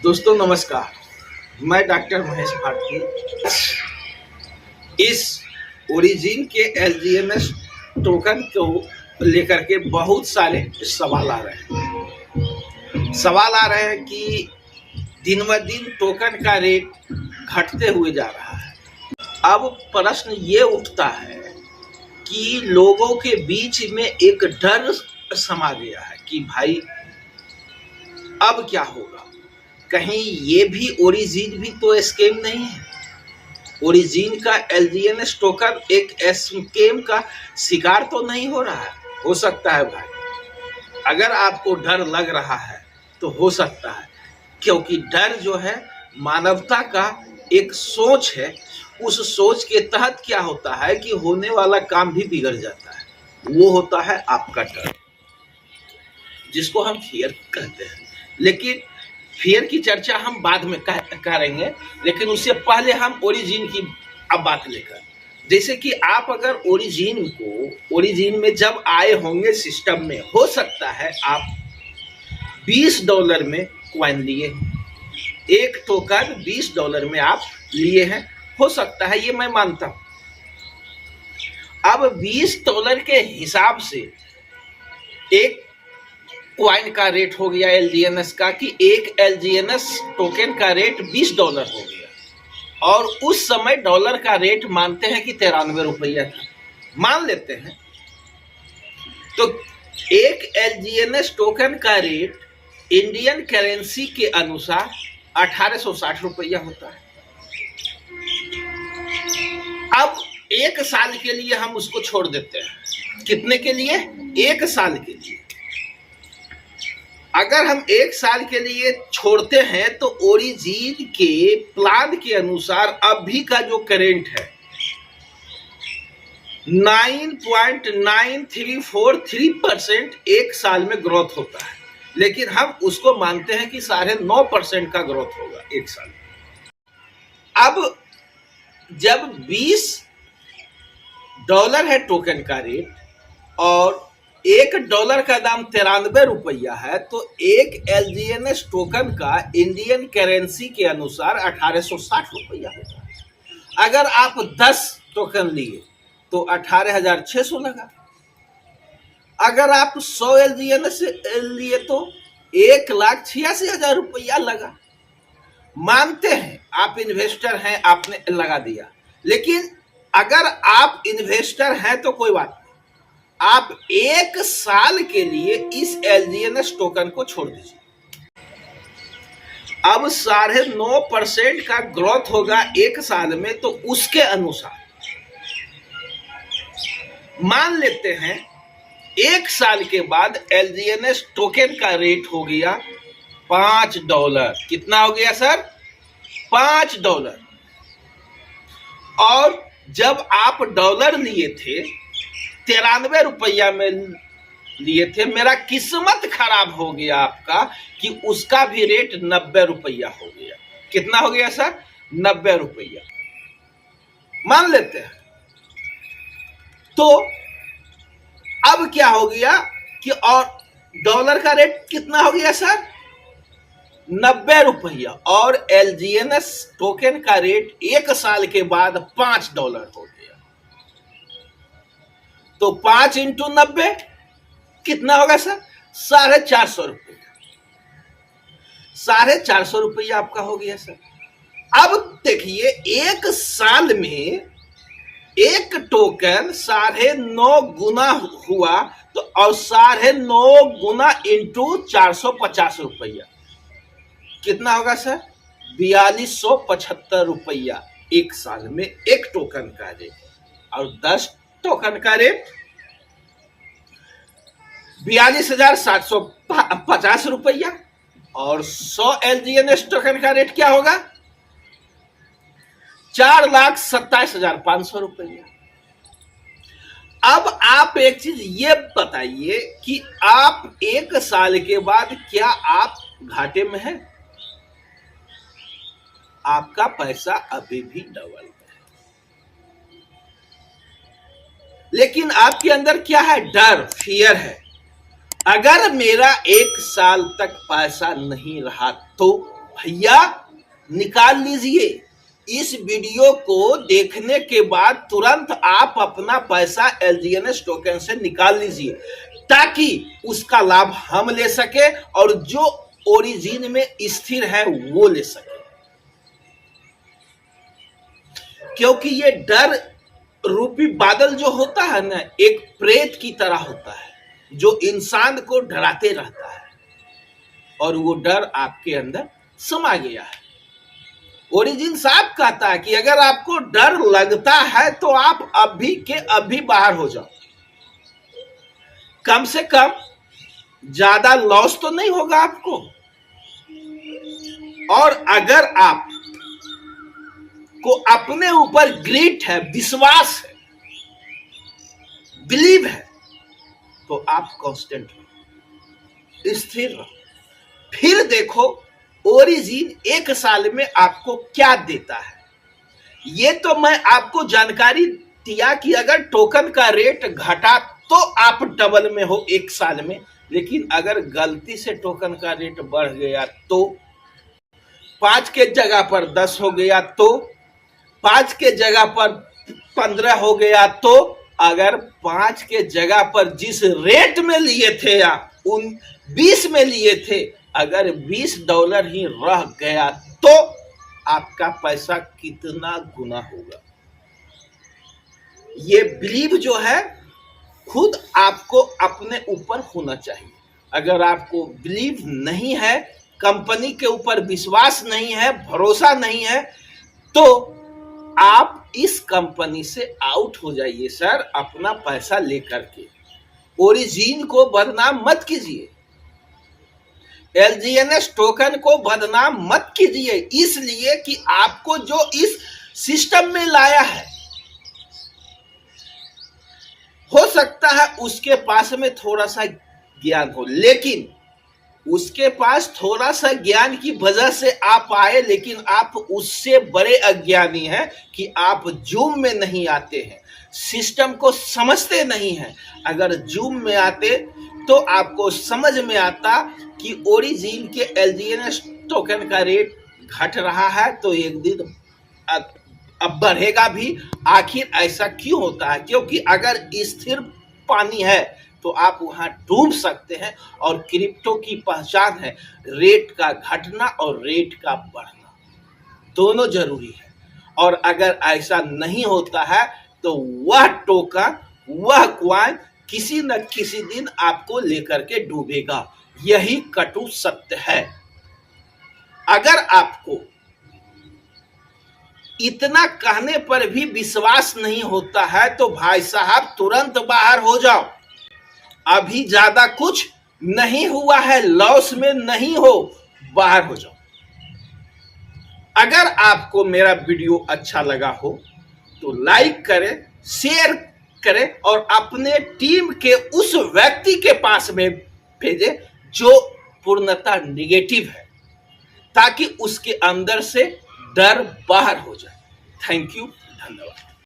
दोस्तों नमस्कार। मैं डॉक्टर महेश भारती। इस ओरिजिन के एलजीएमएस टोकन को लेकर के बहुत सारे सवाल आ रहे हैं कि दिन ब दिन टोकन का रेट घटते हुए जा रहा है। अब प्रश्न ये उठता है कि लोगों के बीच में एक डर समा गया है कि भाई अब क्या होगा, कहीं ये भी ओरिजिन भी तो स्कैम नहीं है। ओरिजिन का एलजीएनएस टोकन एक स्कैम का शिकार तो नहीं हो रहा है। हो सकता है भाई, अगर आपको डर लग रहा है तो हो सकता है, क्योंकि डर जो है मानवता का एक सोच है। उस सोच के तहत क्या होता है कि होने वाला काम भी बिगड़ जाता है। वो होता है आपका डर, जिसको हम फियर कहते हैं। लेकिन फियर की चर्चा हम बाद में करेंगे, लेकिन उससे पहले हम ओरिजिन की अब बात लेकर, जैसे कि आप अगर ओरिजिन में जब आए होंगे सिस्टम में, हो सकता है आप $20 में कॉइन लिए, एक टोकन $20 में आप लिए हैं, हो सकता है, ये मैं मानता हूं। अब $20 के हिसाब से एक कॉइन का रेट हो गया एलजीएनएस का, कि एक एलजीएनएस टोकन का रेट $20 हो गया। और उस समय डॉलर का रेट मानते हैं कि 93 रुपया था, मान लेते हैं। तो एक एलजीएनएस टोकन का रेट इंडियन करेंसी के अनुसार 1860 रुपया होता है। अब एक साल के लिए हम उसको छोड़ देते हैं। कितने के लिए? एक साल के लिए। अगर हम एक साल के लिए छोड़ते हैं तो ओरिजिन के प्लान के अनुसार अभी का जो करेंट है 9.9343% एक साल में ग्रोथ होता है। लेकिन हम उसको मानते हैं कि 9.5% का ग्रोथ होगा एक साल में। अब जब $20 है टोकन का रेट और $1 का दाम 93 रुपया है, तो एक एलजीएनएस टोकन का इंडियन करेंसी के अनुसार 1860 रुपया होता है। अगर आप 10 टोकन लिए तो 18,600 लगा। अगर आप 100 एलजीएनएस लिए तो 1,86,000 रुपया लगा। मानते हैं आप इन्वेस्टर हैं, आपने लगा दिया। लेकिन अगर आप इन्वेस्टर हैं तो कोई बात नहीं, आप एक साल के लिए इस एलजीएनएस टोकन को छोड़ दीजिए। अब 9.5% का ग्रोथ होगा एक साल में, तो उसके अनुसार मान लेते हैं एक साल के बाद एलजीएनएस टोकन का रेट हो गया $5। कितना हो गया सर? $5। और जब आप डॉलर लिए थे 93 रुपया में लिए थे, मेरा किस्मत खराब हो गया आपका कि उसका भी रेट 90 रुपया हो गया। कितना हो गया सर? 90 रुपया मान लेते हैं। तो अब क्या हो गया कि और डॉलर का रेट कितना हो गया सर? 90 रुपया। और एलजीएनएस टोकन का रेट एक साल के बाद $5 हो गया। तो 5 इंटू 90 कितना होगा सर? 450 रुपया। 450 रुपया आपका हो गया सर। अब देखिए, एक साल में एक टोकन 9.5 गुना हुआ, तो और 9.5 गुना इंटू 450 रुपया कितना होगा सर? 4275 रुपया एक साल में एक टोकन का रेट। और 10 टोकन का रेट 42,750 रुपया। और 100 एलजीएनएस टोकन का रेट क्या होगा? 4,27,500 रुपया। अब आप एक चीज ये बताइए कि आप एक साल के बाद क्या आप घाटे में हैं? आपका पैसा अभी भी डबल है। लेकिन आपके अंदर क्या है? डर, फियर है। अगर मेरा एक साल तक पैसा नहीं रहा तो भैया निकाल लीजिए। इस वीडियो को देखने के बाद तुरंत आप अपना पैसा एलजीएनएस टोकन से निकाल लीजिए, ताकि उसका लाभ हम ले सके और जो ओरिजिन में स्थिर है वो ले सके। क्योंकि ये डर रूपी बादल जो होता है ना, एक प्रेत की तरह होता है जो इंसान को डराते रहता है, और वो डर आपके अंदर समा गया है। ओरिजिन साहब कहता है कि अगर आपको डर लगता है तो आप अभी के अभी बाहर हो जाओ। कम से कम ज्यादा लॉस तो नहीं होगा आपको। और अगर आप को अपने ऊपर ग्रिट है, विश्वास है, बिलीव है, तो आप कांस्टेंट रहो, स्थिर रहो। फिर देखो ओरिजिन 1 साल में आपको क्या देता है। ये तो मैं आपको जानकारी दिया कि अगर टोकन का रेट घटा तो आप डबल में हो 1 साल में, लेकिन अगर गलती से टोकन का रेट बढ़ गया तो 5 के जगह पर 10 हो गया, तो 5 के जगह पर 15 हो गया, तो अगर 5 के जगह पर जिस रेट में लिए थे आप उन 20 में लिए थे, अगर $20 ही रह गया तो आपका पैसा कितना गुना होगा। ये बिलीव जो है खुद आपको अपने ऊपर होना चाहिए। अगर आपको बिलीव नहीं है, कंपनी के ऊपर विश्वास नहीं है, भरोसा नहीं है, तो आप इस कंपनी से आउट हो जाइए सर, अपना पैसा लेकर के। ओरिजिन को बदनाम मत कीजिए, एलजीएनएस टोकन को बदनाम मत कीजिए, इसलिए कि आपको जो इस सिस्टम में लाया है, हो सकता है उसके पास में थोड़ा सा ज्ञान हो, लेकिन उसके पास थोड़ा सा ज्ञान की वजह से आप आए, लेकिन आप उससे बड़े अज्ञानी हैं कि आप जूम में नहीं आते हैं, सिस्टम को समझते नहीं हैं। अगर जूम में आते तो आपको समझ में आता कि ओरिजिन के एलजीएनएस टोकन का रेट घट रहा है तो एक दिन अब बढ़ेगा भी। आखिर ऐसा क्यों होता है? क्योंकि अगर स्थिर पानी है तो आप वहां डूब सकते हैं, और क्रिप्टो की पहचान है रेट का घटना और रेट का बढ़ना, दोनों जरूरी है। और अगर ऐसा नहीं होता है तो वह टोकन, वह क्वाइन किसी न किसी दिन आपको लेकर के डूबेगा। यही कटु सत्य है। अगर आपको इतना कहने पर भी विश्वास नहीं होता है तो भाई साहब तुरंत बाहर हो जाओ। अभी ज्यादा कुछ नहीं हुआ है, लॉस में नहीं हो, बाहर हो जाओ। अगर आपको मेरा वीडियो अच्छा लगा हो तो लाइक करें, शेयर करें और अपने टीम के उस व्यक्ति के पास में भेजें जो पूर्णतः निगेटिव है, ताकि उसके अंदर से डर बाहर हो जाए। थैंक यू, धन्यवाद।